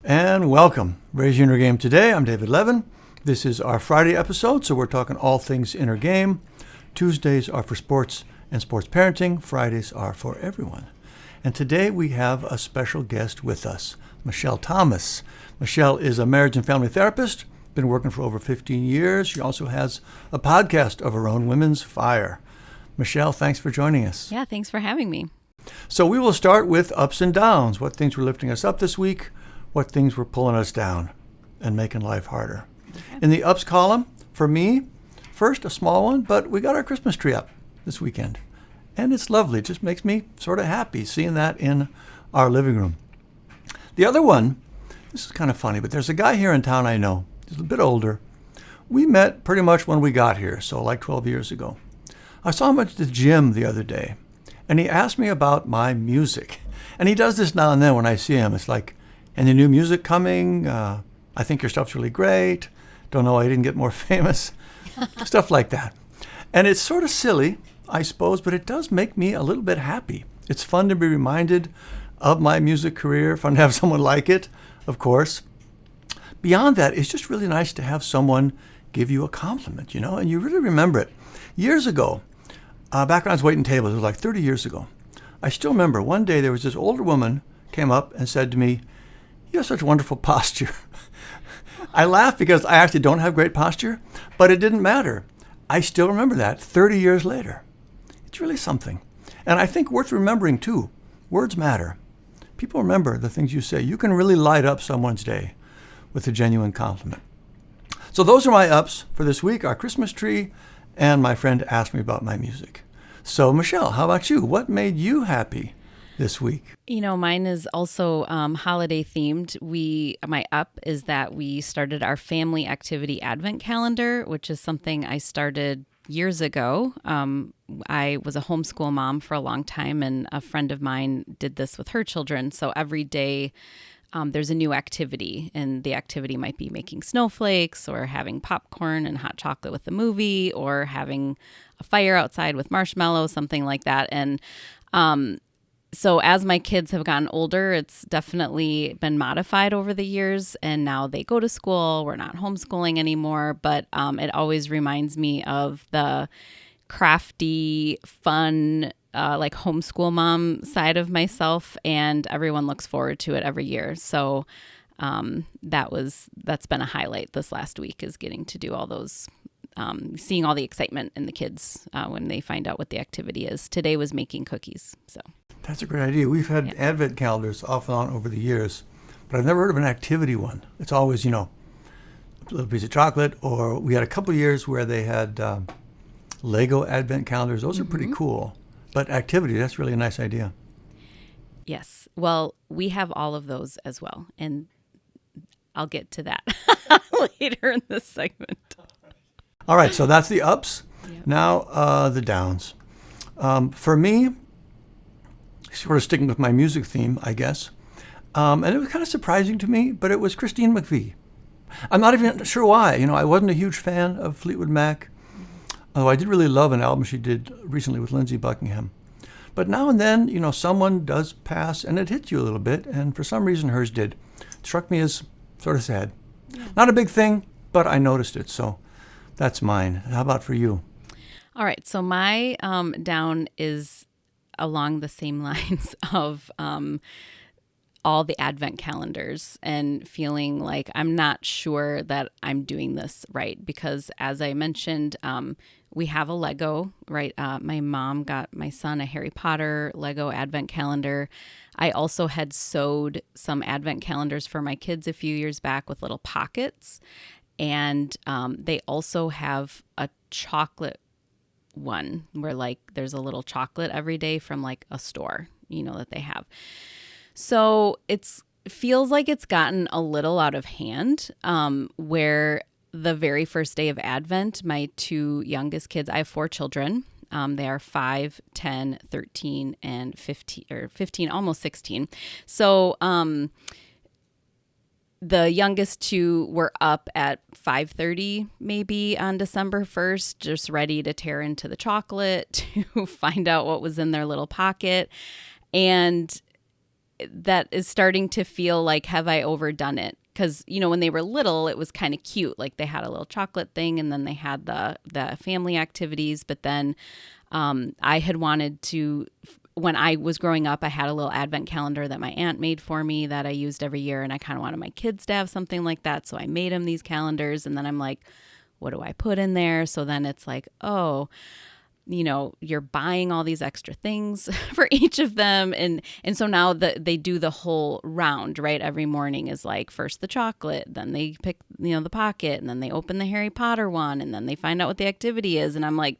And welcome. Raise your inner game today. I'm David Levin. This is our Friday episode, so we're talking all things inner game. Tuesdays are for sports and sports parenting. Fridays are for everyone. And today we have a special guest with us, Michelle Thomas. Michelle is a marriage and family therapist, been working for over 15 years. She also has a podcast of her own, Women's Fire. Michelle, thanks for joining us. Yeah, thanks for having me. So we will start with ups and downs, what things were lifting us up this week, what things were pulling us down and making life harder. Okay. In the ups column, for me, first a small one, but we got our Christmas tree up this weekend. And it's lovely. It just makes me sort of happy seeing that in our living room. The other one, this is kind of funny, but there's a guy here in town I know. He's a bit older. We met pretty much when we got here, so like 12 years ago. I saw him at the gym the other day, and he asked me about my music. And he does this now and then when I see him. It's like, any new music coming? I think your stuff's really great. Don't know why you didn't get more famous. Stuff like that. And it's sort of silly, I suppose, but it does make me a little bit happy. It's fun to be reminded of my music career, fun to have someone like it, of course. Beyond that, it's just really nice to have someone give you a compliment, and you really remember it. Years ago, back when I was waiting tables, it was like 30 years ago, I still remember one day there was this older woman came up and said to me, "You have such wonderful posture." I laughed because I actually don't have great posture, but it didn't matter. I still remember that 30 years later. It's really something. And I think worth remembering too. Words matter. People remember the things you say. You can really light up someone's day with a genuine compliment. So those are my ups for this week, our Christmas tree, and my friend asked me about my music. So Michelle, how about you? What made you happy this week? Mine is also holiday themed. My up is that we started our family activity advent calendar, which is something I started years ago. I was a homeschool mom for a long time, and a friend of mine did this with her children. So every day there's a new activity, and the activity might be making snowflakes or having popcorn and hot chocolate with the movie or having a fire outside with marshmallows, something like that. And so as my kids have gotten older, it's definitely been modified over the years, and now they go to school. We're not homeschooling anymore, but it always reminds me of the crafty, fun, like homeschool mom side of myself, and everyone looks forward to it every year. So that's been a highlight this last week, is getting to do all those, seeing all the excitement in the kids when they find out what the activity is. Today was making cookies, so. That's a great idea. We've had advent calendars off and on over the years, but I've never heard of an activity one. It's always, a little piece of chocolate, or we had a couple of years where they had Lego advent calendars. Those are pretty cool. But activity, that's really a nice idea. Yes. Well, we have all of those as well, and I'll get to that later in this segment. All right, so that's the ups. Yep. Now the downs. For me, sort of sticking with my music theme, I guess. And it was kind of surprising to me, but it was Christine McVie. I'm not even sure why. I wasn't a huge fan of Fleetwood Mac, although I did really love an album she did recently with Lindsey Buckingham. But now and then, someone does pass, and it hits you a little bit, and for some reason hers did. It struck me as sort of sad. Yeah. Not a big thing, but I noticed it, so that's mine. How about for you? All right, so my down is along the same lines of all the advent calendars and feeling like I'm not sure that I'm doing this right, because as I mentioned, we have a Lego, right? My mom got my son a Harry Potter Lego advent calendar. I also had sewed some advent calendars for my kids a few years back with little pockets, and they also have a chocolate one where like there's a little chocolate every day from like a store, that they have. So it feels like it's gotten a little out of hand, where the very first day of Advent, my two youngest kids, I have 4 children. They are 5, 10, 13, and 15, almost 16. So the youngest 2 were up at 5:30 maybe on December 1st, just ready to tear into the chocolate to find out what was in their little pocket. And that is starting to feel like, have I overdone it? Because, when they were little, it was kind of cute. Like they had a little chocolate thing, and then they had the family activities. But then I had wanted to, when I was growing up, I had a little advent calendar that my aunt made for me that I used every year. And I kind of wanted my kids to have something like that. So I made them these calendars. And then I'm like, what do I put in there? So then it's like, oh, you're buying all these extra things for each of them. And so now they do the whole round, right? Every morning is like first the chocolate, then they pick, the pocket, and then they open the Harry Potter one, and then they find out what the activity is. And I'm like,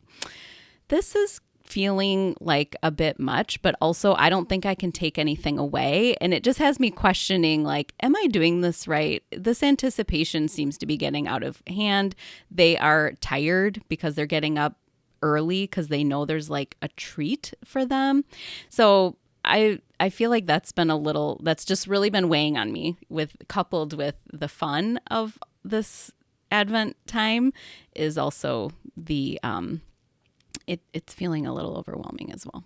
this is feeling like a bit much, but also I don't think I can take anything away. And it just has me questioning, like, am I doing this right? This anticipation seems to be getting out of hand. They are tired because they're getting up early because they know there's like a treat for them. So I feel like that's just really been weighing on me, coupled with the fun of this Advent time is also the it's feeling a little overwhelming as well.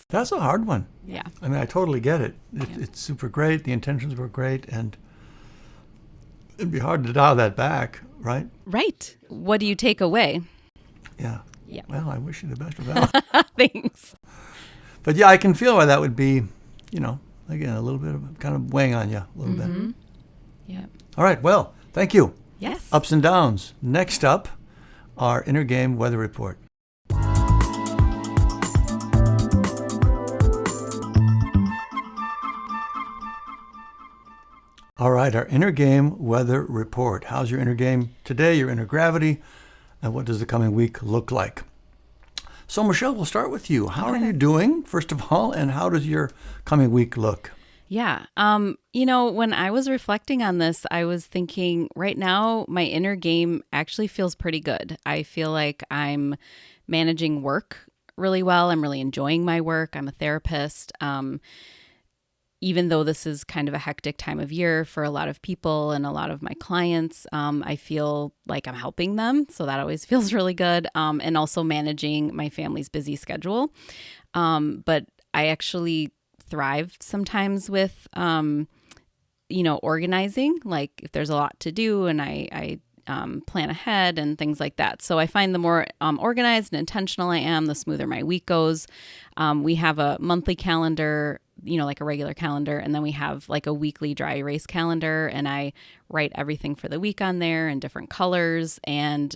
That's a hard one. Yeah. I mean, I totally get it. It's super great. The intentions were great, and it'd be hard to dial that back, right? Right. What do you take away? Yeah. Yeah. Well, I wish you the best with that. Thanks. But yeah, I can feel why that would be, again, a little bit of kind of weighing on you a little bit. Yeah. All right. Well, thank you. Yes. Ups and downs. Next up, our inner game weather report. All right, our inner game weather report. How's your inner game today, your inner gravity, and what does the coming week look like? So, Michelle, we'll start with you. How are you doing, first of all, and how does your coming week look? Yeah. When I was reflecting on this, I was thinking right now my inner game actually feels pretty good. I feel like I'm managing work really well. I'm really enjoying my work. I'm a therapist. Even though this is kind of a hectic time of year for a lot of people and a lot of my clients, I feel like I'm helping them. So that always feels really good. And also managing my family's busy schedule. But I actually thrive sometimes with, organizing, like if there's a lot to do and I plan ahead and things like that. So I find the more organized and intentional I am, the smoother my week goes. We have a monthly calendar, like a regular calendar. And then we have like a weekly dry erase calendar, and I write everything for the week on there in different colors. And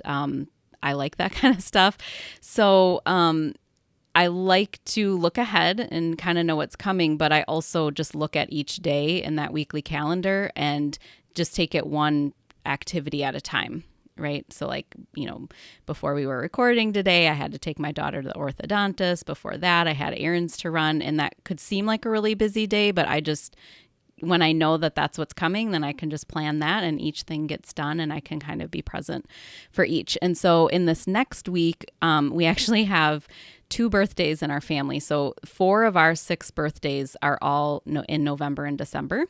I like that kind of stuff. So I like to look ahead and kind of know what's coming, but I also just look at each day in that weekly calendar and just take it one activity at a time. Right. So like, before we were recording today, I had to take my daughter to the orthodontist. Before that, I had errands to run, and that could seem like a really busy day, but when I know that that's what's coming, then I can just plan that and each thing gets done and I can kind of be present for each. And so in this next week, we actually have 2 birthdays in our family. So 4 of our 6 birthdays are all in November and December.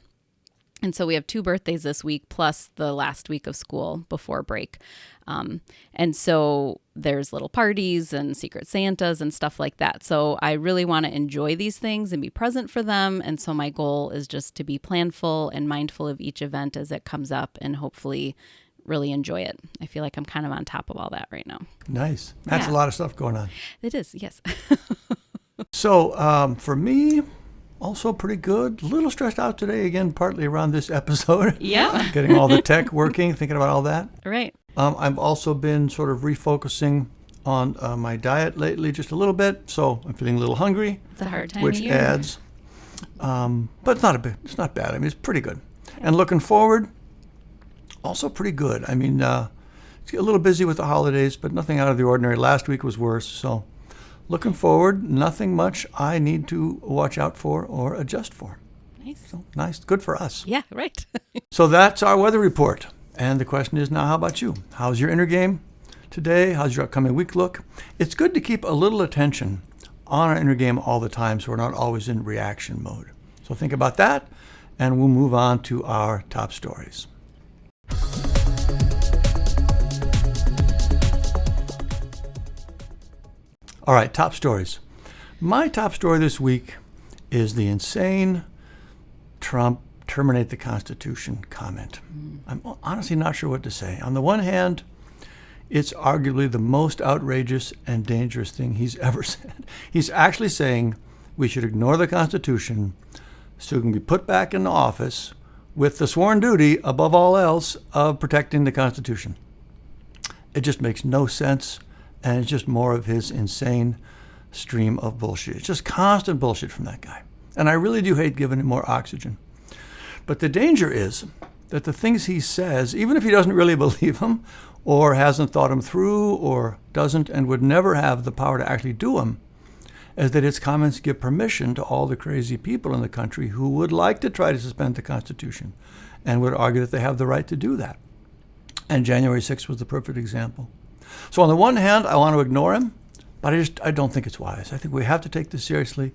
And so we have 2 birthdays this week, plus the last week of school before break. And so there's little parties and Secret Santas and stuff like that. So I really want to enjoy these things and be present for them. And so my goal is just to be planful and mindful of each event as it comes up and hopefully really enjoy it. I feel like I'm kind of on top of all that right now. Nice. That's a lot of stuff going on. It is, yes. So for me, also pretty good. A little stressed out today, again, partly around this episode. Yeah. Getting all the tech working, thinking about all that. Right. I've also been sort of refocusing on my diet lately just a little bit, so I'm feeling a little hungry. It's a hard time which of year. adds. But it's not bad. I mean, it's pretty good. And looking forward, also pretty good. I mean, it's a little busy with the holidays, but nothing out of the ordinary. Last week was worse, so looking forward, nothing much I need to watch out for or adjust for. Nice. So nice. Good for us. Yeah, right. So that's our weather report. And the question is now, how about you? How's your inner game today? How's your upcoming week look? It's good to keep a little attention on our inner game all the time so we're not always in reaction mode. So think about that, and we'll move on to our top stories. All right, top stories. My top story this week is the insane Trump terminate the Constitution comment. I'm honestly not sure what to say. On the one hand, it's arguably the most outrageous and dangerous thing he's ever said. He's actually saying we should ignore the Constitution so he can be put back in office with the sworn duty, above all else, of protecting the Constitution. It just makes no sense, and it's just more of his insane stream of bullshit. It's just constant bullshit from that guy. And I really do hate giving him more oxygen. But the danger is that the things he says, even if he doesn't really believe them, or hasn't thought them through, or doesn't and would never have the power to actually do them, is that his comments give permission to all the crazy people in the country who would like to try to suspend the Constitution and would argue that they have the right to do that. And January 6th was the perfect example. So on the one hand, I want to ignore him, but I don't think it's wise. I think we have to take this seriously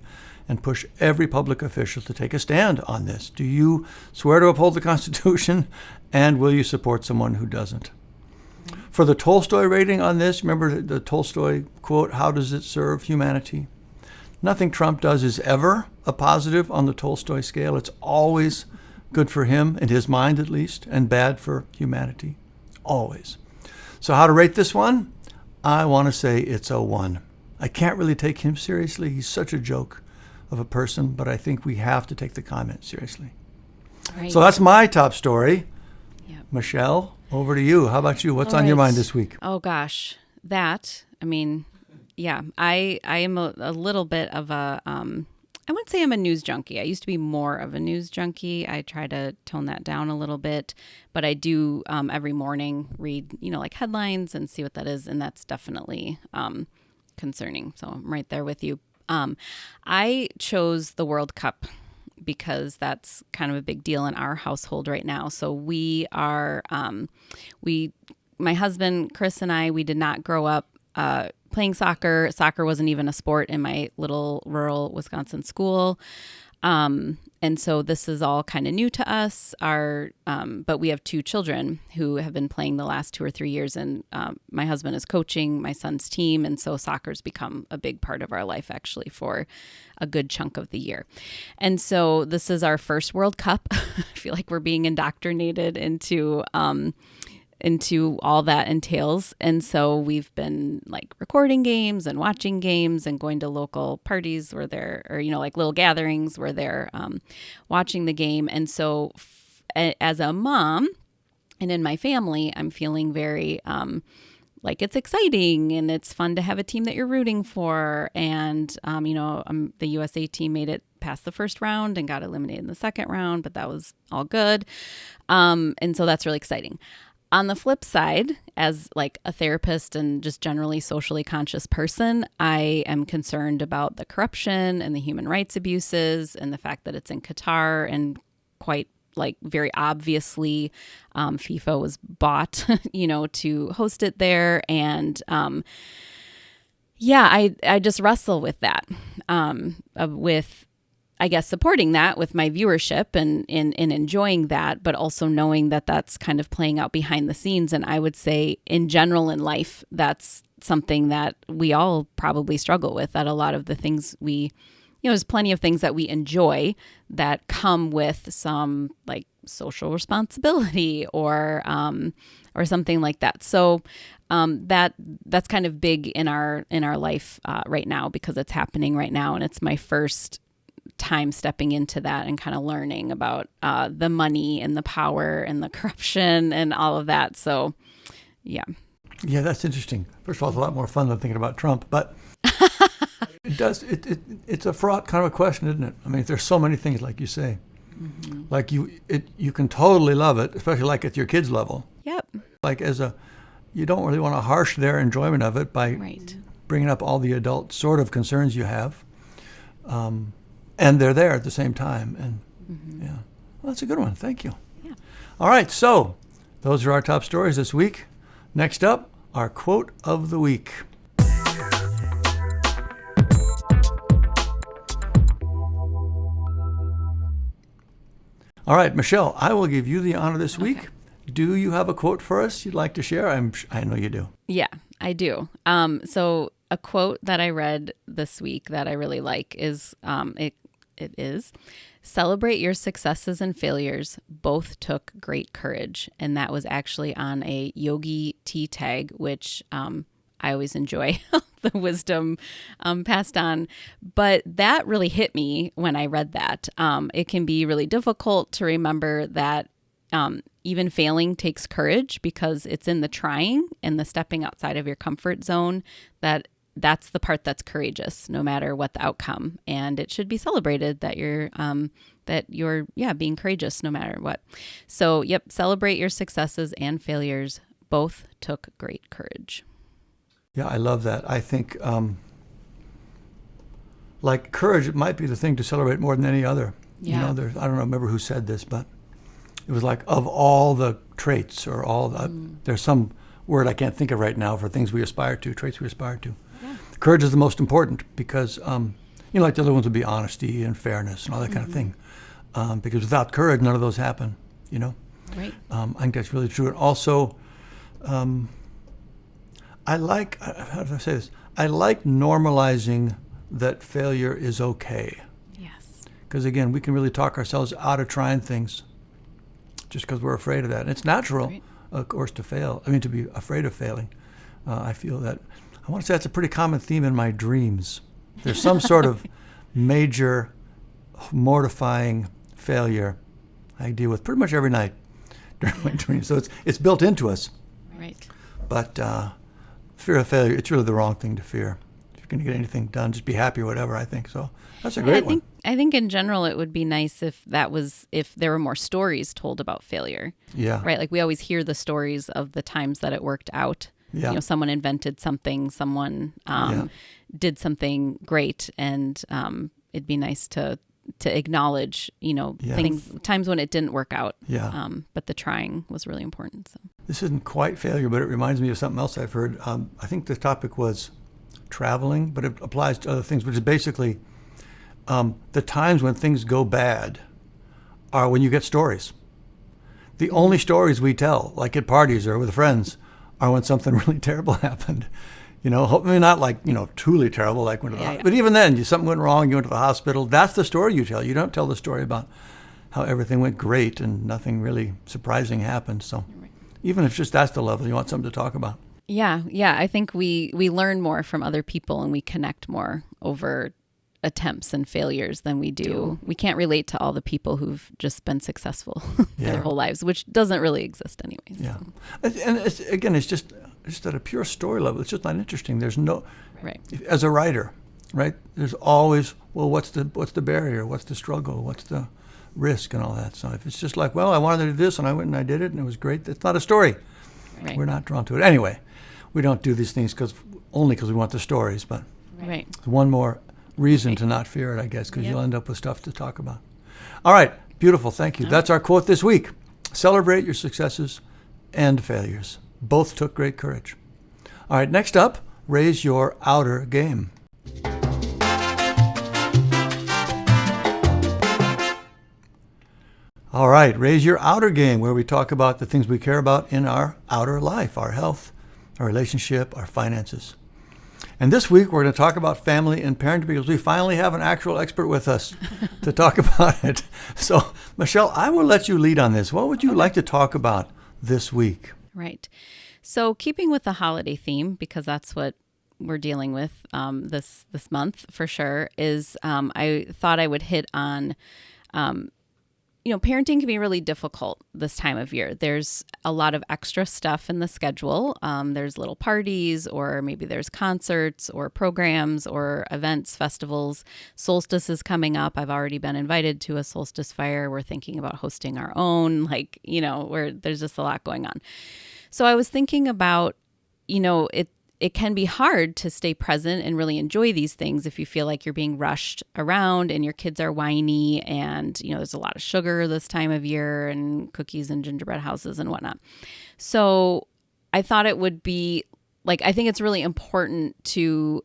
and push every public official to take a stand on this. Do you swear to uphold the Constitution, and will you support someone who doesn't? For the Tolstoy rating on this, remember the Tolstoy quote, "How does it serve humanity?" Nothing Trump does is ever a positive on the Tolstoy scale. It's always good for him, in his mind at least, and bad for humanity. Always. So how to rate this one? I want to say it's a 1. I can't really take him seriously. He's such a joke of a person, but I think we have to take the comment seriously. Right. So that's my top story. Yep. Michelle, over to you. How about you? What's on your mind this week? Oh, gosh. Yeah, I am a little bit of a, I wouldn't say I'm a news junkie. I used to be more of a news junkie. I try to tone that down a little bit, but I do every morning read, like headlines and see what that is. And that's definitely concerning. So I'm right there with you. I chose the World Cup because that's kind of a big deal in our household right now. So we are, my husband, Chris, and I, we did not grow up playing soccer. Soccer wasn't even a sport in my little rural Wisconsin school. And so this is all kind of new to us. But we have 2 children who have been playing the last 2 or 3 years. And my husband is coaching my son's team. And so soccer's become a big part of our life, actually, for a good chunk of the year. And so this is our first World Cup. I feel like we're being indoctrinated into all that entails. And so we've been like recording games and watching games and going to local parties where they're, or, like little gatherings where they're watching the game. And so as a mom and in my family, I'm feeling very like it's exciting and it's fun to have a team that you're rooting for. And, the USA team made it past the first round and got eliminated in the second round, but that was all good. And so that's really exciting. On the flip side, as like a therapist and just generally socially conscious person, I am concerned about the corruption and the human rights abuses and the fact that it's in Qatar and quite like very obviously FIFA was bought, to host it there. And I just wrestle with that, with I guess supporting that with my viewership and enjoying that, but also knowing that that's kind of playing out behind the scenes. And I would say in general in life, that's something that we all probably struggle with, that a lot of the things there's plenty of things that we enjoy that come with some like social responsibility or something like that. So that's kind of big in our life right now because it's happening right now. And it's my first time stepping into that and kind of learning about the money and the power and the corruption and all of that. So, yeah. Yeah, that's interesting. First of all, it's a lot more fun than thinking about Trump, but it's a fraught kind of a question, isn't it? I mean, there's so many things, like you say. Mm-hmm. Like you can totally love it, especially like at your kids' level. Yep. Like you don't really want to harsh their enjoyment of it by bringing up all the adult sort of concerns you have. And they're there at the same time. And yeah, well, that's a good one. Thank you. Yeah. All right. So those are our top stories this week. Next up, our quote of the week. All right, Michelle, I will give you the honor this week. Okay. Do you have a quote for us you'd like to share? I know you do. Yeah, I do. So a quote that I read this week that I really like is, it is, Celebrate your successes and failures. Both took great courage. And that was actually on a yogi tea tag, which I always enjoy the wisdom passed on. But that really hit me when I read that. It can be really difficult to remember that even failing takes courage, because it's in the trying and the stepping outside of your comfort zone that's the part that's courageous, no matter what the outcome. And it should be celebrated that you're being courageous no matter what. So, celebrate your successes and failures. Both took great courage. Yeah, I love that. I think, like courage, it might be the thing to celebrate more than any other. Yeah. I don't remember who said this, but it was like, of all the traits or all the, there's some word I can't think of right now for things we aspire to, traits we aspire to. Yeah. Courage is the most important because, like the other ones would be honesty and fairness and all that kind of thing. Because without courage, none of those happen, Right. I think that's really true. And also, I like, how do I say this? I like normalizing that failure is okay. Yes. Because again, we can really talk ourselves out of trying things just because we're afraid of that. And it's natural, Right. of course, to be afraid of failing. I feel that, I want to say that's a pretty common theme in my dreams. There's some sort of major mortifying failure I deal with pretty much every night during my dreams. So it's built into us. Right. But fear of failure, it's really the wrong thing to fear. If you're going to get anything done, just be happy or whatever, I think. So that's a great one. I think in general, it would be nice if there were more stories told about failure. Yeah. Right. Like we always hear the stories of the times that it worked out. Yeah. Someone invented something, someone did something great. And it'd be nice to acknowledge, times when it didn't work out. Yeah. But the trying was really important. So This isn't quite failure, but it reminds me of something else I've heard. I think the topic was traveling, but it applies to other things, which is basically the times when things go bad are when you get stories. The only stories we tell, like at parties or with friends, are when something really terrible happened. Hopefully not like, truly terrible, like went to the hospital. But even then, something went wrong, you went to the hospital. That's the story you tell. You don't tell the story about how everything went great and nothing really surprising happened. So even if just that's the level, you want something to talk about. Yeah. I think we learn more from other people and we connect more over attempts and failures than we do. We can't relate to all the people who've just been successful their whole lives, which doesn't really exist anyways. Yeah. So. And it's just at a pure story level. It's just not interesting. There's no, right. As a writer, right? There's always, well, what's the barrier? What's the struggle? What's the risk and all that? So if it's just like, well, I wanted to do this and I went and I did it and it was great. That's not a story. Right. We're not drawn to it. Anyway, we don't do these things only because we want the stories, but right. one more reason to not fear it, I guess, because you'll end up with stuff to talk about. All right. Beautiful. Thank you. That's our quote this week. Celebrate your successes and failures. Both took great courage. All right. Next up, raise your outer game. All right. Raise your outer game, where we talk about the things we care about in our outer life, our health, our relationship, our finances. And this week, we're going to talk about family and parenting because we finally have an actual expert with us to talk about it. So, Michelle, I will let you lead on this. What would you like to talk about this week? Right. So, keeping with the holiday theme, because that's what we're dealing with this month for sure, is I thought I would hit on parenting can be really difficult this time of year. There's a lot of extra stuff in the schedule. There's little parties, or maybe there's concerts or programs or events, festivals. Solstice is coming up. I've already been invited to a solstice fire. We're thinking about hosting our own, where there's just a lot going on. So I was thinking about, it can be hard to stay present and really enjoy these things if you feel like you're being rushed around and your kids are whiny and, there's a lot of sugar this time of year and cookies and gingerbread houses and whatnot. So I thought it would be I think it's really important to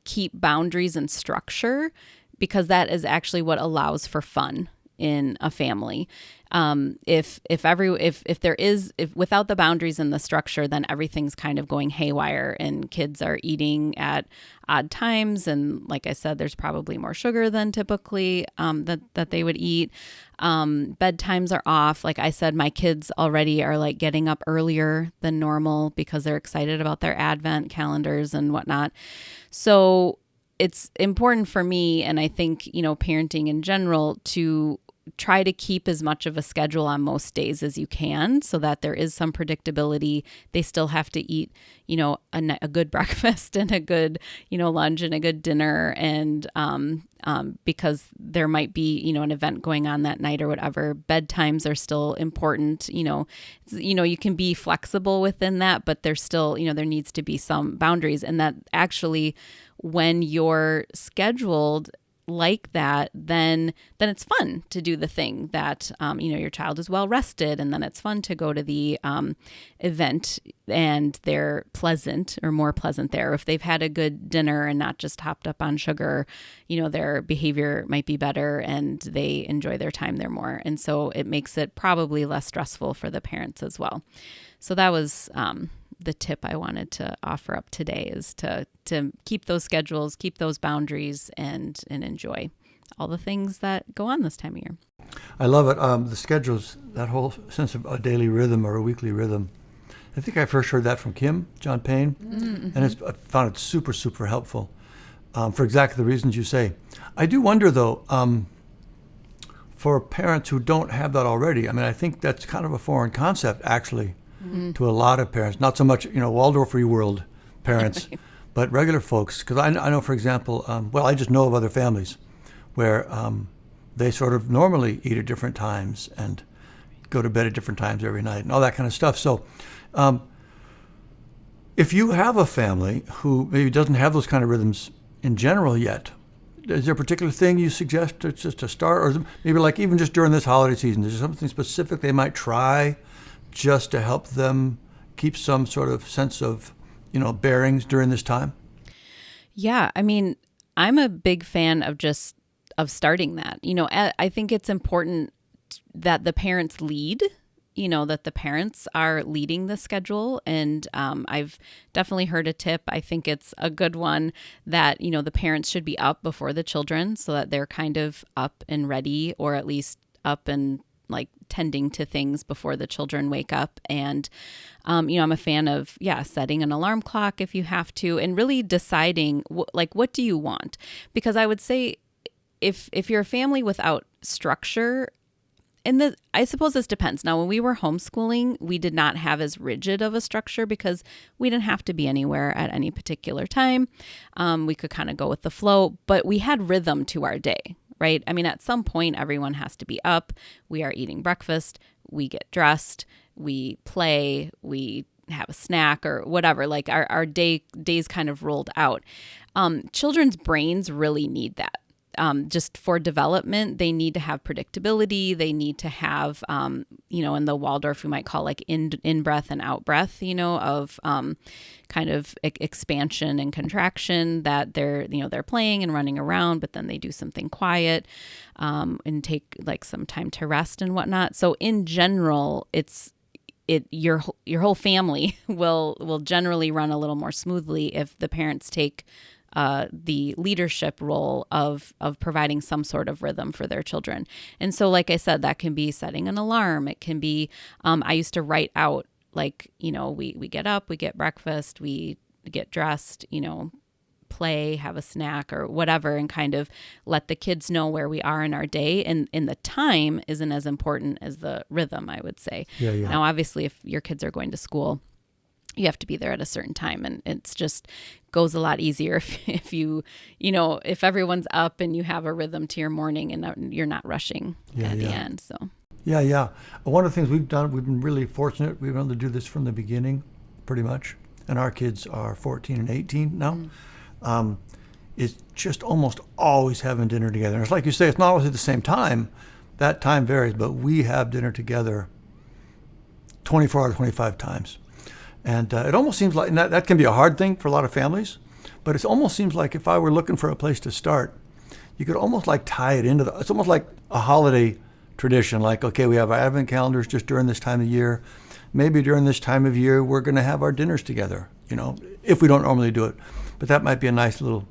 keep boundaries and structure because that is actually what allows for fun in a family. If without the boundaries and the structure, then everything's kind of going haywire, and kids are eating at odd times. And like I said, there's probably more sugar than typically that they would eat. Bedtimes are off. Like I said, my kids already are like getting up earlier than normal because they're excited about their Advent calendars and whatnot. So it's important for me, and I think, parenting in general, to try to keep as much of a schedule on most days as you can so that there is some predictability. They still have to eat, a good breakfast and a good, lunch and a good dinner. And because there might be, an event going on that night or whatever, bedtimes are still important. You can be flexible within that, but there's still, there needs to be some boundaries. And that actually, when you're scheduled like that, then it's fun to do the thing that, your child is well rested, and then it's fun to go to the event and they're pleasant or more pleasant there. If they've had a good dinner and not just hopped up on sugar, their behavior might be better and they enjoy their time there more. And so it makes it probably less stressful for the parents as well. So that was the tip I wanted to offer up today, is to keep those schedules, keep those boundaries, and enjoy all the things that go on this time of year. I love it. The schedules, that whole sense of a daily rhythm or a weekly rhythm. I think I first heard that from John Payne, and I found it super, super helpful for exactly the reasons you say. I do wonder, though, for parents who don't have that already, I think that's kind of a foreign concept, actually, to a lot of parents. Not so much, Waldorf free world parents, but regular folks. Because I know, for example, I just know of other families where they sort of normally eat at different times and go to bed at different times every night and all that kind of stuff. So if you have a family who maybe doesn't have those kind of rhythms in general yet, is there a particular thing you suggest to start? Or maybe like even just during this holiday season, is there something specific they might try just to help them keep some sort of sense of, bearings during this time? Yeah, I'm a big fan of starting that. I think it's important that the parents lead, that the parents are leading the schedule. And I've definitely heard a tip. I think it's a good one that, the parents should be up before the children so that they're kind of up and ready, or at least up and like tending to things before the children wake up. And, I'm a fan of, setting an alarm clock if you have to, and really deciding what do you want? Because I would say if you're a family without structure, and I suppose this depends. Now, when we were homeschooling, we did not have as rigid of a structure because we didn't have to be anywhere at any particular time. We could kind of go with the flow, but we had rhythm to our day, right? At some point, everyone has to be up. We are eating breakfast. We get dressed. We play. We have a snack or whatever. Like our days kind of rolled out. Children's brains really need that. Just for development, they need to have predictability. They need to have, in the Waldorf, we might call like in breath and out breath, of kind of expansion and contraction, that they're playing and running around, but then they do something quiet and take like some time to rest and whatnot. So in general, your whole family will generally run a little more smoothly if the parents take the leadership role of providing some sort of rhythm for their children. And so, like I said, that can be setting an alarm. It can be, I used to write out, like, we get up, we get breakfast, we get dressed, play, have a snack or whatever, and kind of let the kids know where we are in our day. And the time isn't as important as the rhythm, I would say. Yeah. Now, obviously, if your kids are going to school, you have to be there at a certain time, and it's just goes a lot easier if you if everyone's up and you have a rhythm to your morning and you're not rushing at the end. So yeah. One of the things we've been really fortunate. We've been able to do this from the beginning, pretty much. And our kids are 14 and 18 now. Is just almost always having dinner together. And it's like you say, it's not always at the same time. That time varies, but we have dinner together 24 out of 25 times. And it almost seems like, and that can be a hard thing for a lot of families, but it almost seems like if I were looking for a place to start, you could almost like tie it into it's almost like a holiday tradition, like, okay, we have our Advent calendars just during this time of year. Maybe during this time of year, we're going to have our dinners together, if we don't normally do it. But that might be a nice little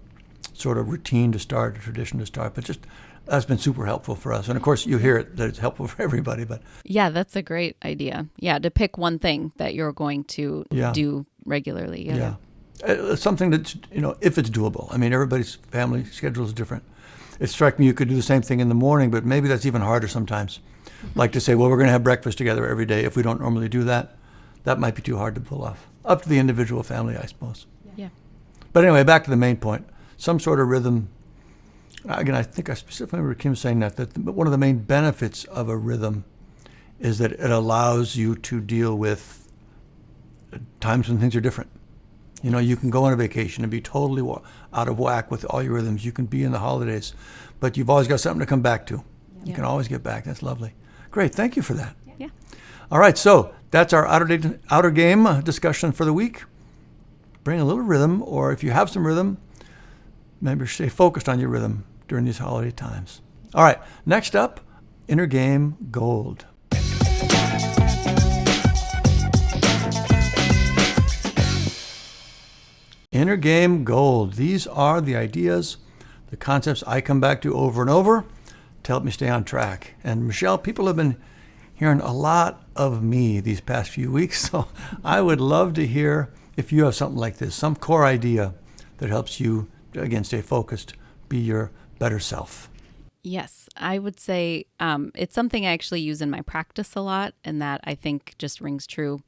sort of routine to start, a tradition to start. But just that's been super helpful for us. And of course, you hear it that it's helpful for everybody. But yeah, that's a great idea. Yeah, to pick one thing that you're going to do regularly. Yeah. It's something that's, if it's doable. I mean, everybody's family schedule is different. It struck me you could do the same thing in the morning, but maybe that's even harder sometimes. Like to say, well, we're going to have breakfast together every day. If we don't normally do that, that might be too hard to pull off. Up to the individual family, I suppose. Yeah. But anyway, back to the main point. Some sort of rhythm. Again, I think I specifically remember Kim saying that one of the main benefits of a rhythm is that it allows you to deal with times when things are different. You can go on a vacation and be totally out of whack with all your rhythms. You can be in the holidays, but you've always got something to come back to. You can always get back. That's lovely. Great. Thank you for that. Yeah. All right. So that's our outer game discussion for the week. Bring a little rhythm, or if you have some rhythm, maybe stay focused on your rhythm during these holiday times. All right. Next up, inner game gold. Inner game gold. These are the ideas, the concepts I come back to over and over to help me stay on track. And Michelle, people have been hearing a lot of me these past few weeks, so I would love to hear if you have something like this, some core idea that helps you, again, stay focused, be your better self. Yes, I would say it's something I actually use in my practice a lot, and that I think just rings true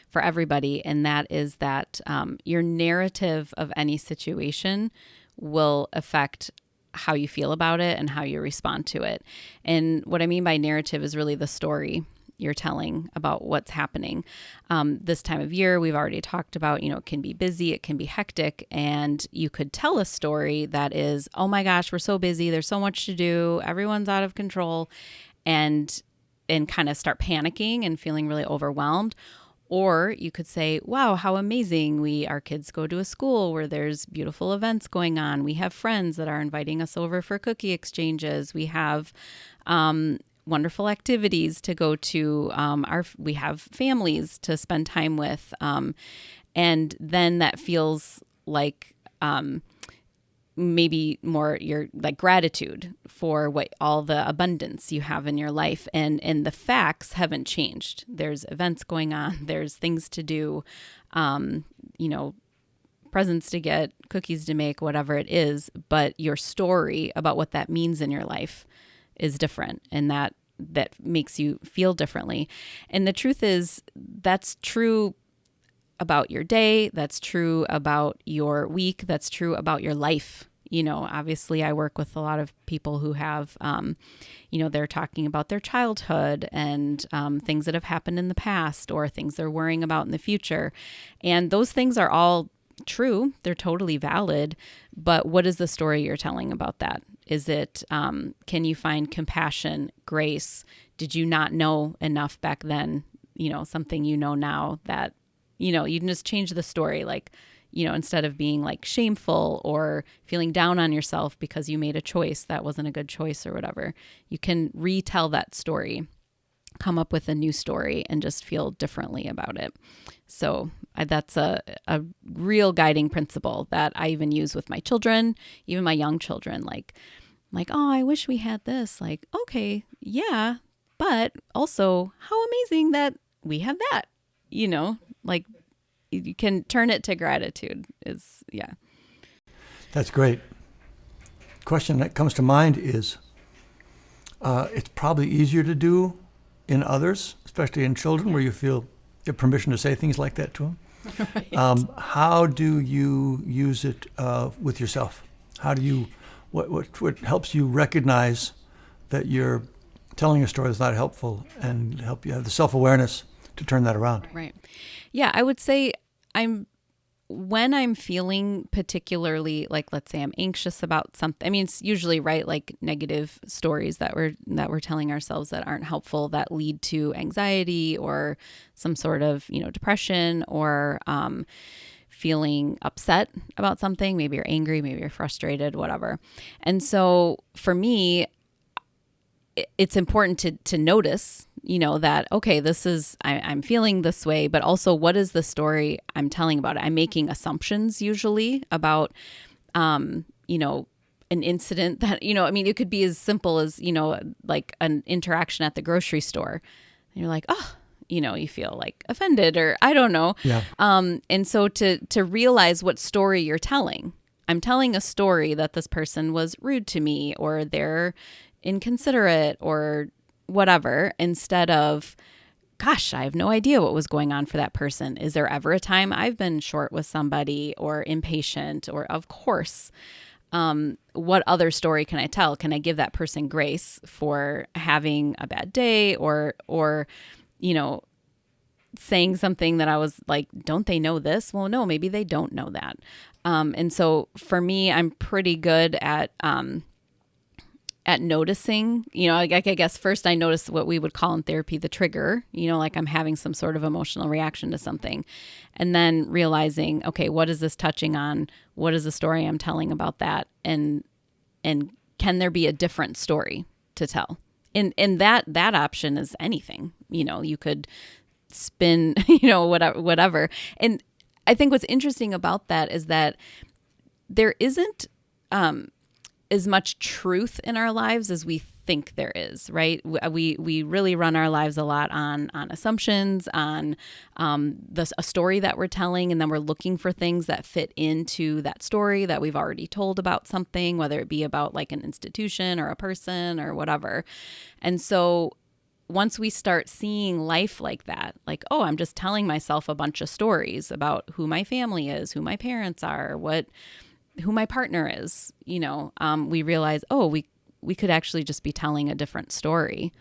for everybody. And that is that your narrative of any situation will affect how you feel about it and how you respond to it. And what I mean by narrative is really the story you're telling about what's happening. This time of year, we've already talked about, it can be busy, it can be hectic, and you could tell a story that is, oh my gosh, we're so busy, there's so much to do, everyone's out of control, and kind of start panicking and feeling really overwhelmed. Or you could say, wow, how amazing. Our kids go to a school where there's beautiful events going on. We have friends that are inviting us over for cookie exchanges. We have wonderful activities to go to. We have families to spend time with. And then that feels like maybe more your like gratitude for all the abundance you have in your life, and the facts haven't changed. There's events going on, there's things to do, presents to get, cookies to make, whatever it is, but your story about what that means in your life is different, and that makes you feel differently. And the truth is that's true about your day. That's true about your week. That's true about your life. Obviously I work with a lot of people who have, they're talking about their childhood and things that have happened in the past or things they're worrying about in the future. And those things are all true. They're totally valid. But what is the story you're telling about that? Is it, can you find compassion, grace? Did you not know enough back then? Something now that, you can just change the story. Like, instead of being like shameful or feeling down on yourself because you made a choice that wasn't a good choice or whatever, you can retell that story, come up with a new story, and just feel differently about it. So that's a real guiding principle that I even use with my children, even my young children, like, oh, I wish we had this. Like, okay, yeah, but also how amazing that we have that, like you can turn it to gratitude is, yeah. That's great. Question that comes to mind is, it's probably easier to do in others, especially in children, where you feel you have permission to say things like that to them. Right. How do you use it with yourself? How do you, what helps you recognize that you're telling a story that's not helpful and help you have the self-awareness to turn that around? Right. Yeah, I would say when I'm feeling particularly, like, let's say I'm anxious about something. I mean, it's usually, right, like negative stories that we're telling ourselves that aren't helpful, that lead to anxiety or some sort of, depression or feeling upset about something. Maybe you're angry, maybe you're frustrated, whatever. And so for me, it's important to notice, that, okay, I'm feeling this way, but also what is the story I'm telling about it? I'm making assumptions usually about, an incident that, it could be as simple as, like an interaction at the grocery store. And you're like, oh, you feel like offended, or I don't know. Yeah. And so to realize what story you're telling. I'm telling a story that this person was rude to me, or they're inconsiderate, or whatever, instead of, gosh, I have no idea what was going on for that person. Is there ever a time I've been short with somebody or impatient? Or, of course, what other story can I tell? Can I give that person grace for having a bad day, or saying something that I was like, don't they know this? Well, no, maybe they don't know that. And so for me, I'm pretty good at noticing, I guess first I notice what we would call in therapy the trigger, like I'm having some sort of emotional reaction to something, and then realizing, okay, what is this touching on? What is the story I'm telling about that? And can there be a different story to tell? And that option is anything, you could spin, whatever. And I think what's interesting about that is that there isn't as much truth in our lives as we think there is, right? We really run our lives a lot on assumptions, on a story that we're telling, and then we're looking for things that fit into that story that we've already told about something, whether it be about like an institution or a person or whatever. And so once we start seeing life like that, like, oh, I'm just telling myself a bunch of stories about who my family is, who my parents are, who my partner is, we realize, oh, we could actually just be telling a different story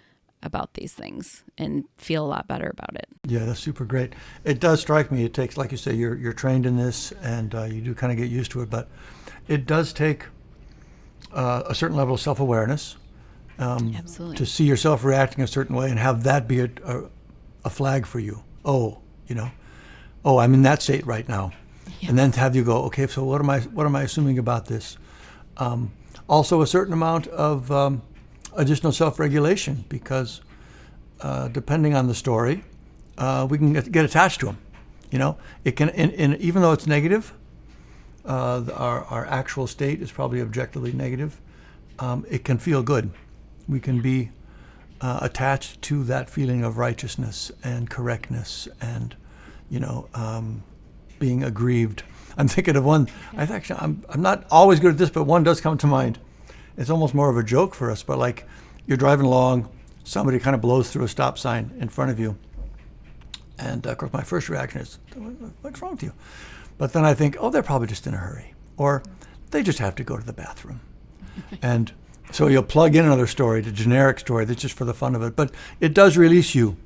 about these things and feel a lot better about it. Yeah, that's super great. It does strike me. It takes, like you say, you're trained in this, and you do kind of get used to it, but it does take a certain level of self-awareness. Absolutely. To see yourself reacting a certain way and have that be a flag for you. Oh, I'm in that state right now. Yes. And then to have you go, okay, so what am I assuming about this? Also a certain amount of additional self-regulation, because depending on the story, we can get attached to them. It can, even though it's negative, our actual state is probably objectively negative. It can feel good. We can be attached to that feeling of righteousness and correctness and, being aggrieved. I'm thinking of one. I'm not always good at this, but one does come to mind. It's almost more of a joke for us, but like you're driving along, somebody kind of blows through a stop sign in front of you. And of course, my first reaction is, what's wrong with you? But then I think, oh, they're probably just in a hurry, or they just have to go to the bathroom. And so you'll plug in another story, the generic story that's just for the fun of it. But it does release you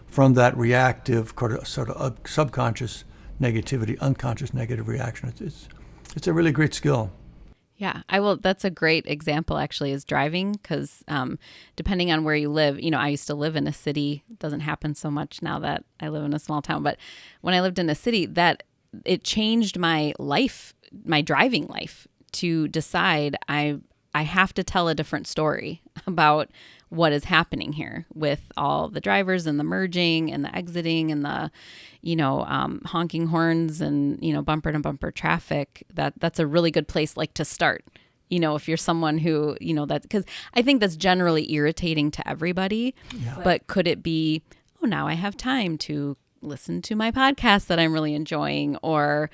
from that reactive, sort of subconscious negativity, unconscious negative reaction. It's a really great skill. Yeah, that's a great example actually, is driving, because depending on where you live, I used to live in a city. It doesn't happen so much now that I live in a small town, but when I lived in a city, that it changed my life, my driving life, to decide I have to tell a different story about what is happening here with all the drivers and the merging and the exiting and the, honking horns and, bumper to bumper traffic. That's a really good place to start, if you're someone who, that's because I think that's generally irritating to everybody. Yeah. But could it be, oh, now I have time to listen to my podcast that I'm really enjoying, or,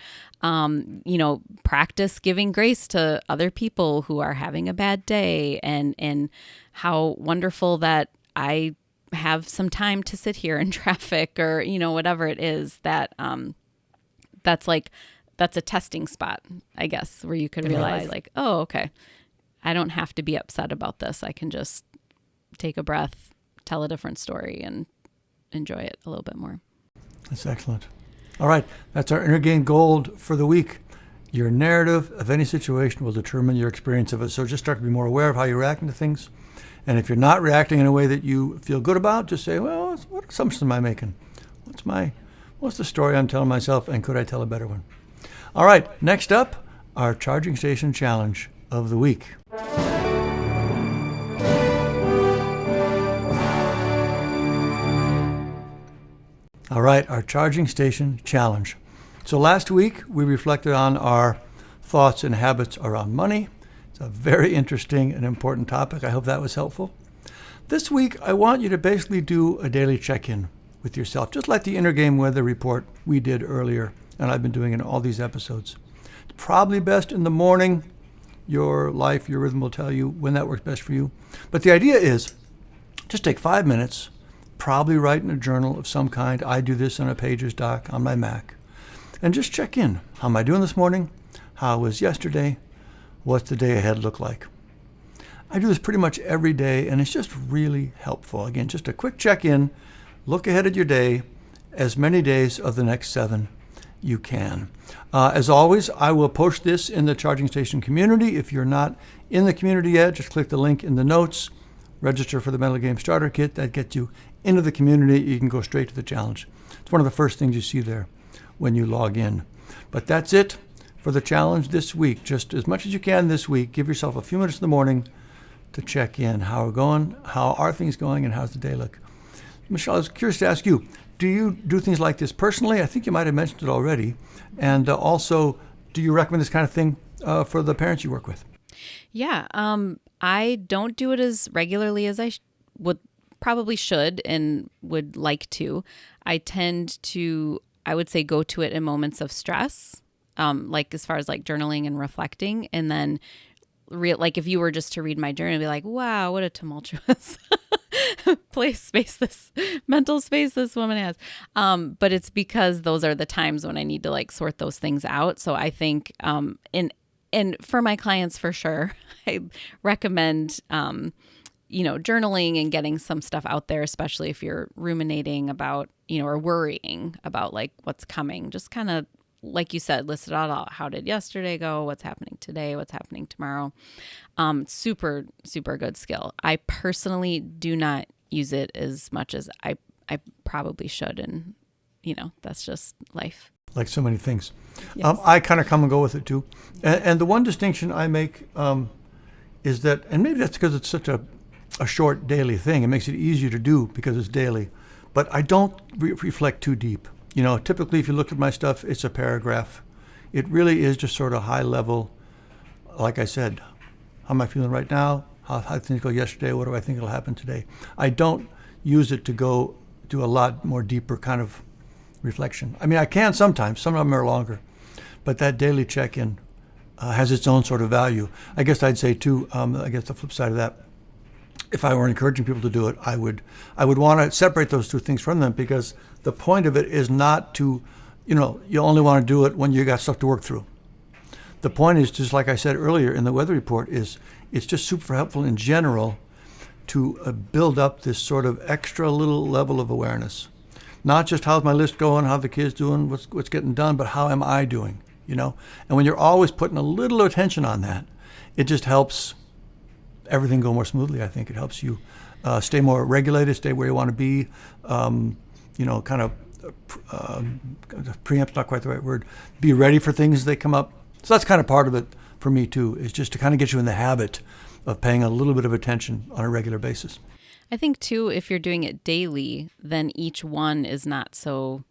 practice giving grace to other people who are having a bad day, and how wonderful that I have some time to sit here in traffic, or, whatever it is that, that's a testing spot, I guess, where you could realize oh, okay, I don't have to be upset about this. I can just take a breath, tell a different story, and enjoy it a little bit more. That's excellent. All right, that's our Inner Game Gold for the week. Your narrative of any situation will determine your experience of it. So just start to be more aware of how you're reacting to things. And if you're not reacting in a way that you feel good about, just say, well, what assumptions am I making? What's the story I'm telling myself, and could I tell a better one? All right, next up, our charging station challenge of the week. All right, our charging station challenge. So last week we reflected on our thoughts and habits around money. It's a very interesting and important topic. I hope that was helpful. This week I want you to basically do a daily check-in with yourself, just like the inner game weather report we did earlier, and I've been doing in all these episodes. It's probably best in the morning. Your life, your rhythm will tell you when that works best for you. But the idea is just take 5 minutes, probably write in a journal of some kind. I do this in a Pages doc on my Mac. And just check in. How am I doing this morning? How was yesterday? What's the day ahead look like? I do this pretty much every day, and it's just really helpful. Again, just a quick check-in. Look ahead at your day, as many days of the next 7 you can. As always, I will post this in the charging station community. If you're not in the community yet, just click the link in the notes. Register for the Mental Game Starter Kit. That gets you into the community. You can go straight to the challenge. It's one of the first things you see there when you log in. But that's it for the challenge this week. Just as much as you can this week, give yourself a few minutes in the morning to check in. How are we going? How are things going? And how's the day look? Michelle, I was curious to ask you, do you do things like this personally? I think you might have mentioned it already. And also, do you recommend this kind of thing for the parents you work with? Yeah, I don't do it as regularly as I would probably should and would like to. I tend to, I would say, go to it in moments of stress, like as far as like journaling and reflecting. And then like if you were just to read my journal, be like, wow, what a tumultuous mental space this woman has. But it's because those are the times when I need to like sort those things out. So I think, and for my clients, for sure, I recommend, journaling and getting some stuff out there, especially if you're ruminating about, or worrying about like what's coming. Just kind of, like you said, list it all. How did yesterday go? What's happening today? What's happening tomorrow? Super, super good skill. I personally do not use it as much as I probably should. And, that's just life. Like so many things. Yes. I kind of come and go with it too. And the one distinction I make is that, and maybe that's because it's such a short daily thing. It makes it easier to do because it's daily. But I don't reflect too deep. Typically if you look at my stuff, it's a paragraph. It really is just sort of high level. Like I said, how am I feeling right now? How things go yesterday? What do I think will happen today? I don't use it to go do a lot more deeper kind of reflection. I mean, I can sometimes. Some of them are longer. But that daily check-in has its own sort of value. I guess I'd say too, I guess the flip side of that, if I were encouraging people to do it, I would want to separate those two things from them, because the point of it is not to, you only want to do it when you got stuff to work through. The point is, just like I said earlier in the weather report, is it's just super helpful in general to build up this sort of extra little level of awareness. Not just how's my list going, how the kids doing, what's getting done, but how am I doing, And when you're always putting a little attention on that, it just helps everything go more smoothly. I think it helps you stay more regulated, stay where you want to be, preempt's not quite the right word, be ready for things as they come up. So that's kind of part of it for me too, is just to kind of get you in the habit of paying a little bit of attention on a regular basis. I think too, if you're doing it daily, then each one is not so,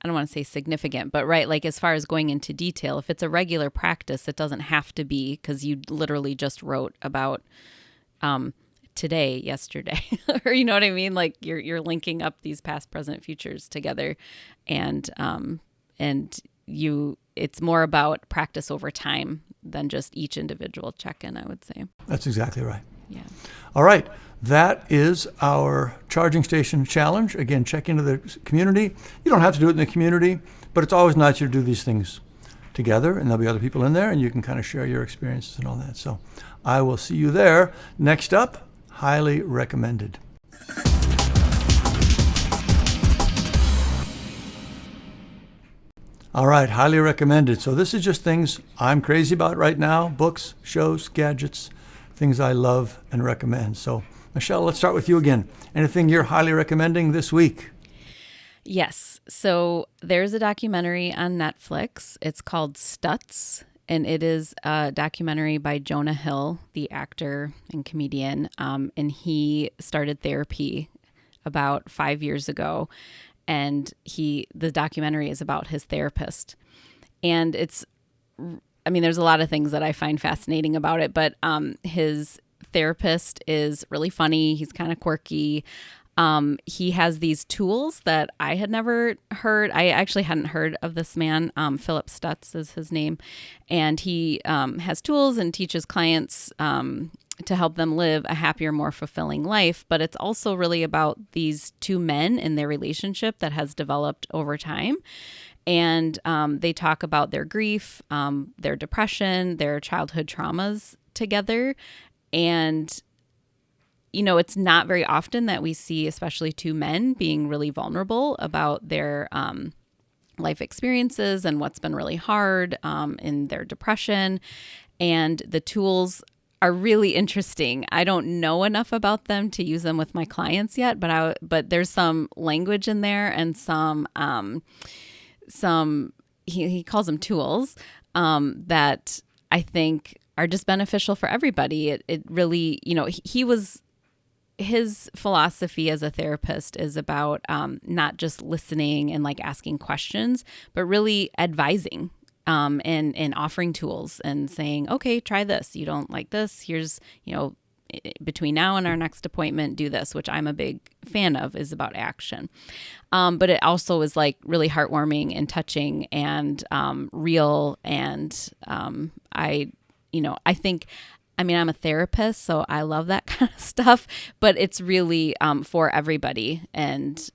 I don't want to say significant, but right, like as far as going into detail, if it's a regular practice, it doesn't have to be, because you literally just wrote about today, yesterday, or you know what I mean? Like you're linking up these past, present, futures together, and it's more about practice over time than just each individual check-in, I would say. That's exactly right. Yeah. All right. That is our charging station challenge. Again, check into the community. You don't have to do it in the community, but it's always nice to do these things together, and there'll be other people in there, and you can kind of share your experiences and all that. So I will see you there. Next up, highly recommended. All right, highly recommended. So this is just things I'm crazy about right now: books, shows, gadgets, things I love and recommend. So Michelle, let's start with you again. Anything you're highly recommending this week? Yes. So there's a documentary on Netflix. It's called Stutz, and it is a documentary by Jonah Hill, the actor and comedian. And he started therapy about 5 years ago. and the documentary is about his therapist. And there's a lot of things that I find fascinating about it, but his therapist is really funny. He's kind of quirky. He has these tools that I had never heard. I actually hadn't heard of this man. Philip Stutz is his name. And he has tools and teaches clients to help them live a happier, more fulfilling life. But it's also really about these two men and their relationship that has developed over time. And they talk about their grief, their depression, their childhood traumas together. And, it's not very often that we see, especially two men, being really vulnerable about their life experiences and what's been really hard in their depression. And the tools are really interesting. I don't know enough about them to use them with my clients yet, but there's some language in there and some he calls them tools that I think are just beneficial for everybody. It really, his philosophy as a therapist is about not just listening and like asking questions, but really advising and offering tools and saying, okay, try this. You don't like this. Here's, between now and our next appointment, do this, which I'm a big fan of, is about action. But it also is like really heartwarming and touching and real. And I think, I'm a therapist, so I love that kind of stuff, but it's really for everybody. And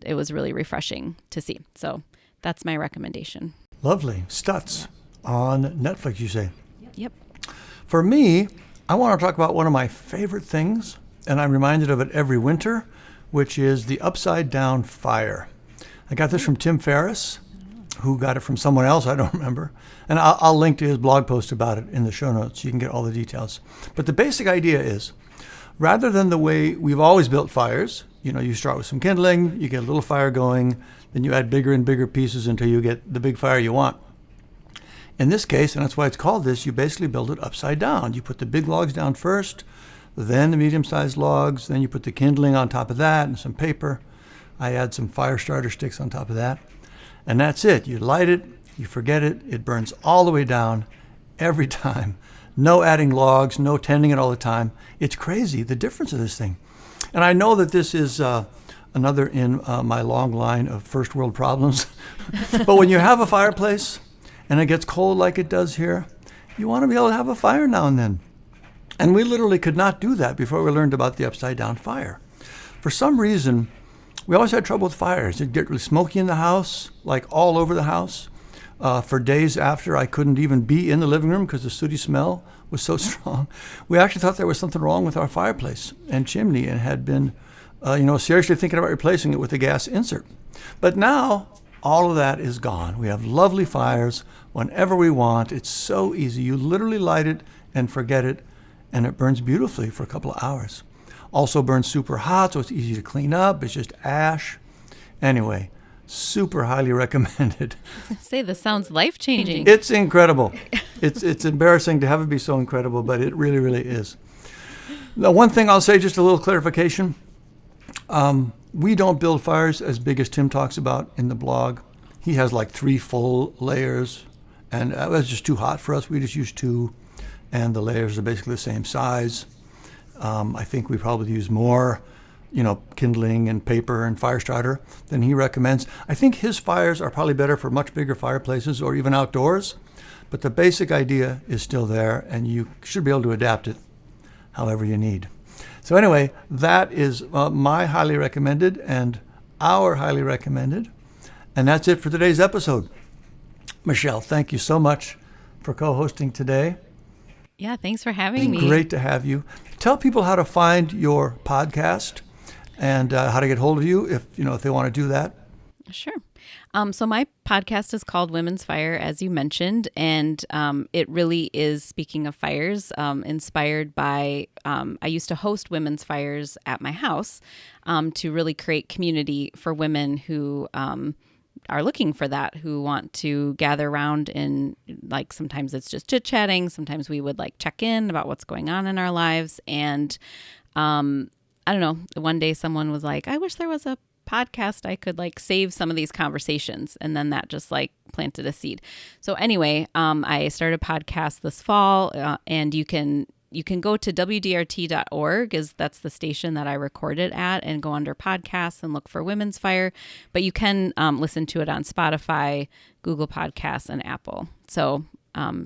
it was really refreshing to see. So that's my recommendation. Lovely. Stutz on Netflix, you say? Yep. For me, I want to talk about one of my favorite things, and I'm reminded of it every winter, which is the upside down fire. I got this from Tim Ferriss, who got it from someone else, I don't remember. And I'll link to his blog post about it in the show notes so you can get all the details. But the basic idea is, rather than the way we've always built fires, you start with some kindling, you get a little fire going, then you add bigger and bigger pieces until you get the big fire you want. In this case, and that's why it's called this, you basically build it upside down. You put the big logs down first, then the medium-sized logs, then you put the kindling on top of that and some paper. I add some fire starter sticks on top of that. And that's it. You light it, you forget it, it burns all the way down every time. No adding logs, no tending it all the time. It's crazy, the difference of this thing. And I know that this is another in my long line of first world problems. But when you have a fireplace and it gets cold like it does here, you want to be able to have a fire now and then. And we literally could not do that before we learned about the upside down fire. For some reason, we always had trouble with fires. It'd get really smoky in the house, like all over the house. For days after, I couldn't even be in the living room because the sooty smell was so strong. We actually thought there was something wrong with our fireplace and chimney and had been, seriously thinking about replacing it with a gas insert. But now, all of that is gone. We have lovely fires whenever we want. It's so easy. You literally light it and forget it, and it burns beautifully for a couple of hours. Also burns super hot, so it's easy to clean up. It's just ash. Anyway, super highly recommended. Say, this sounds life-changing. It's incredible. It's embarrassing to have it be so incredible, but it really, really is. Now, one thing I'll say, just a little clarification. We don't build fires as big as Tim talks about in the blog. He has like 3 full layers, and it was just too hot for us. We just used 2, and the layers are basically the same size. I think we probably use more, kindling and paper and fire starter than he recommends. I think his fires are probably better for much bigger fireplaces or even outdoors, but the basic idea is still there, and you should be able to adapt it however you need. So anyway, that is my highly recommended and our highly recommended. And that's it for today's episode. Michelle, thank you so much for co-hosting today. Yeah, thanks for having me. Great to have you. Tell people how to find your podcast and how to get hold of you if they want to do that. Sure. So my podcast is called Women's Fire, as you mentioned, and it really is, speaking of fires, inspired by, I used to host women's fires at my house to really create community for women who are looking for that, who want to gather around and like sometimes it's just chit-chatting. Sometimes we would like check in about what's going on in our lives. And I don't know, one day someone was like, I wish there was a podcast, I could like save some of these conversations. And then that just like planted a seed. So anyway, I started a podcast this fall, and you can go to wdrt.org, that's the station that I record it at, and go under podcasts and look for Women's Fire. But you can listen to it on Spotify, Google Podcasts, and Apple. So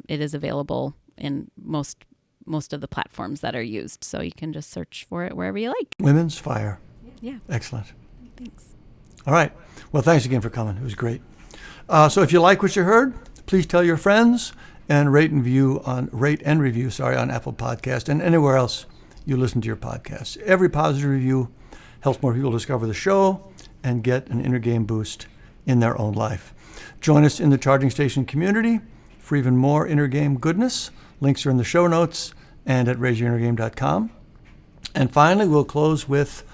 it is available in most of the platforms that are used. So you can just search for it wherever you like. Women's Fire. Yeah. Excellent. Thanks. All right. Well, thanks again for coming. It was great. So if you like what you heard, please tell your friends and rate and review on Apple Podcast and anywhere else you listen to your podcasts. Every positive review helps more people discover the show and get an inner game boost in their own life. Join us in the charging station community for even more inner game goodness. Links are in the show notes and at raiseyourinnergame.com. And finally, we'll close with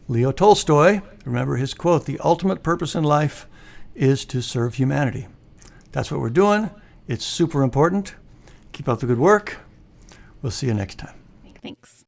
Leo Tolstoy. Remember his quote, "The ultimate purpose in life is to serve humanity." That's what we're doing. It's super important. Keep up the good work. We'll see you next time. Thanks.